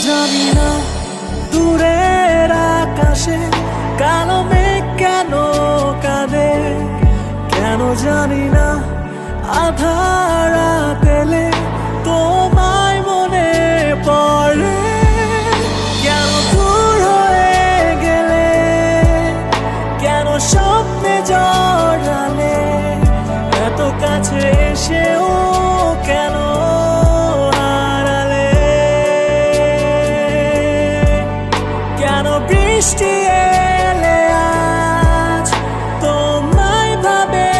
জানি না দূরের আকাশে কালো মেঘ কেন কাঁদে, কেন জানি না আধার রাতেলে তোমায় মনে পড়ে। কেন দূর হয়ে গেলে, কেন স্বপ্নে জড়ালে, এত কাছে এসেও কেন হারালে। কেন বৃষ্টি এলে আজ তোমায় ভাবে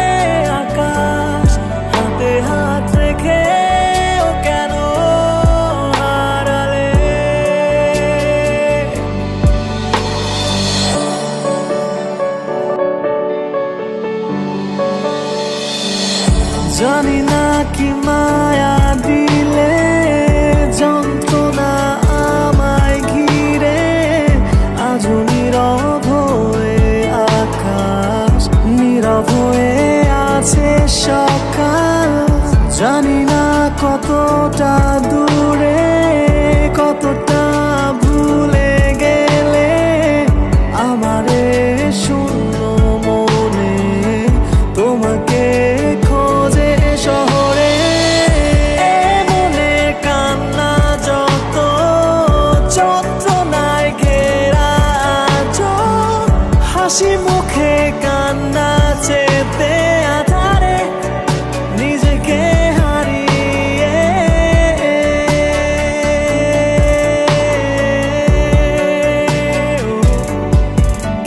আকাশ, হাতে হাত রেখে কেন হারালে। জানি না কি মায়া দিলে যন্ত্রণা আমায় ঘিরে, আজও নীরব হয়ে আকাশ, নীরব হয়ে আছে সকাল। জানি না কতটা দূরে, কতটা ভুলে গেলে আমারে শূন্য মনে তোমাকে খোঁজে শহরে। মনে কান্না যত যন্ত্রণায় ঘেরা, হাসি মুখে কান্না চেতে আধারে নিজেকে হারিয়ে।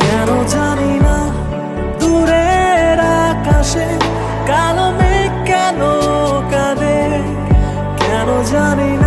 কেন জানি না দূরের আকাশে কালো মেঘ কেন কাঁদে, কেন জানি না